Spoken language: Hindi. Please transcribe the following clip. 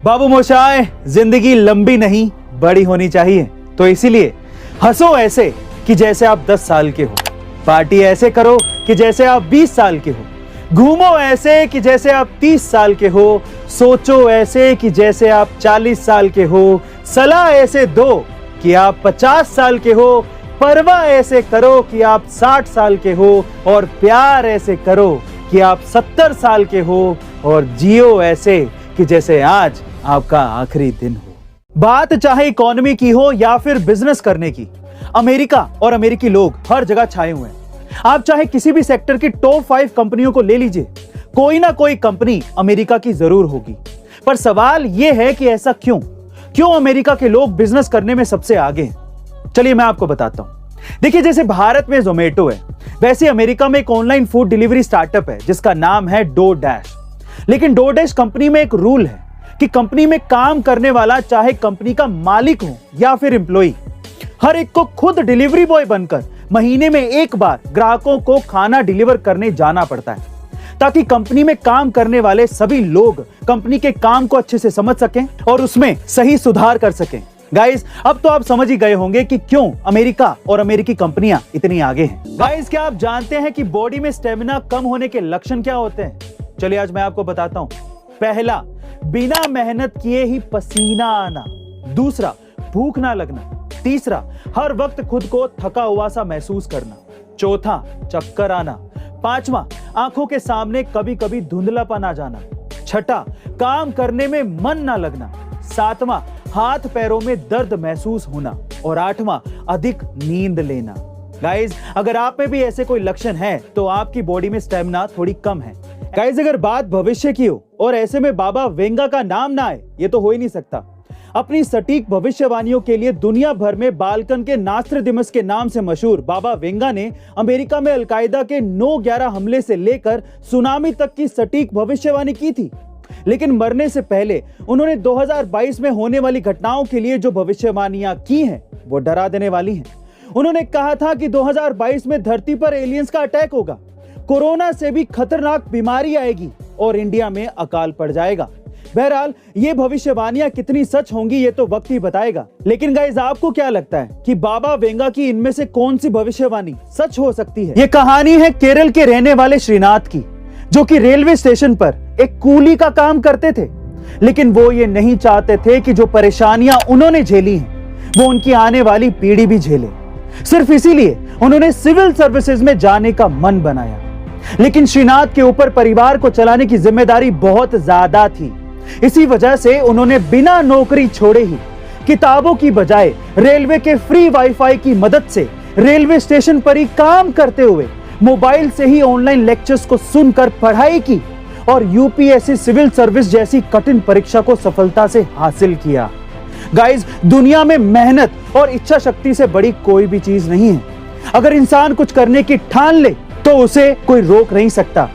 बाबू मोशाय, जिंदगी लंबी नहीं बड़ी होनी चाहिए, तो इसीलिए हंसो ऐसे कि जैसे आप 10 साल के हो, पार्टी ऐसे करो कि जैसे आप 20 साल के हो, घूमो ऐसे कि जैसे आप 30 साल के हो, सोचो ऐसे कि जैसे आप 40 साल के हो, सलाह ऐसे दो कि आप 50 साल के हो, परवाह ऐसे करो कि आप 60 साल के हो, और प्यार ऐसे करो कि आप 70 साल के हो, और जियो ऐसे कि जैसे आज आपका आखिरी दिन हो। बात चाहे इकोनॉमी की हो या फिर बिजनेस करने की, अमेरिका और अमेरिकी लोग हर जगह छाए हुए हैं। आप चाहे किसी भी सेक्टर की टॉप 5 कंपनियों को ले लीजिए, कोई ना कोई कंपनी अमेरिका की जरूर होगी। पर सवाल यह है कि ऐसा क्यों अमेरिका के लोग बिजनेस करने में सबसे आगे हैं? चलिए मैं आपको बताता हूं। देखिए, जैसे भारत में जोमेटो है, वैसे अमेरिका में एक ऑनलाइन फूड डिलीवरी स्टार्टअप है जिसका नाम है डोडैश। लेकिन डोडैश कंपनी में एक रूल है कि कंपनी में काम करने वाला चाहे कंपनी का मालिक हो या फिर एम्प्लॉय, हर एक को खुद डिलीवरी बॉय बनकर महीने में एक बार ग्राहकों को खाना डिलीवर करने जाना पड़ता है, ताकि कंपनी में काम करने वाले सभी लोग कंपनी के काम को अच्छे से समझ सकें और उसमें सही सुधार कर सकें। गाइस, अब तो आप समझ ही गए होंगे कि क्यों अमेरिका और अमेरिकी कंपनियां इतनी आगे हैं। गाइस, क्या आप जानते हैं कि बॉडी में स्टेमिना कम होने के लक्षण क्या होते हैं? चलिए आज मैं आपको बताता हूं। पहला, बिना मेहनत किए ही पसीना आना। दूसरा, भूख ना लगना। तीसरा, हर वक्त खुद को थका हुआ सा महसूस करना। चौथा, चक्कर आना। पांचवा, आंखों के सामने कभी कभी धुंधलापन आ जाना। छठा, काम करने में मन ना लगना। सातवां, हाथ पैरों में दर्द महसूस होना। और आठवां, अधिक नींद लेना। गाइस, अगर आप में भी ऐसे कोई लक्षण है तो आपकी बॉडी में स्टेमिना थोड़ी कम है। गाइस, अगर बात भविष्य की हो और ऐसे में बाबा वेंगा का नाम ना आए, ये तो हो ही नहीं सकता। अपनी सटीक भविष्यवाणियों के लिए दुनिया भर में बाल्कन के नास्ट्राडामस के नाम से मशहूर बाबा वेंगा ने अमेरिका में अलकायदा के 9/11 हमले से लेकर सुनामी तक की सटीक भविष्यवाणी की थी। लेकिन मरने से पहले उन्होंने 2022 में होने वाली घटनाओं के लिए जो भविष्यवाणियां की हैं, वो डरा देने वाली हैं। उन्होंने कहा था कि 2022 में धरती पर एलियंस का अटैक होगा, कोरोना से भी खतरनाक बीमारी आएगी और इंडिया में अकाल पड़ जाएगा। बहरहाल, ये भविष्यवाणियां कितनी सच होंगी ये तो वक्त ही बताएगा। लेकिन गाइस, आपको क्या लगता है कि बाबा वेंगा की इनमें से कौन सी भविष्यवाणी सच हो सकती है? ये कहानी है केरल के रहने वाले श्रीनाथ की, जो कि रेलवे स्टेशन पर एक कूली का काम करते थे। लेकिन वो ये नहीं चाहते थे कि जो परेशानियां उन्होंने झेली हैं, वो उनकी आने वाली पीढ़ी भी झेले। सिर्फ इसीलिए उन्होंने सिविल सर्विसेज में जाने का मन बनाया। लेकिन श्रीनाथ के ऊपर परिवार को चलाने की जिम्मेदारी बहुत ज्यादा थी। इसी वजह से उन्होंने बिना नौकरी छोड़े ही किताबों की बजाय रेलवे के फ्री वाईफाई की मदद से रेलवे स्टेशन पर ही काम करते हुए मोबाइल से ही ऑनलाइन लेक्चर्स को सुनकर पढ़ाई की और यूपीएससी सिविल सर्विस जैसी कठिन परीक्षा को सफलता से हासिल किया। गाइस, दुनिया में मेहनत और इच्छा शक्ति से बड़ी कोई भी चीज नहीं है। अगर इंसान कुछ करने की ठान ले तो उसे कोई रोक नहीं सकता।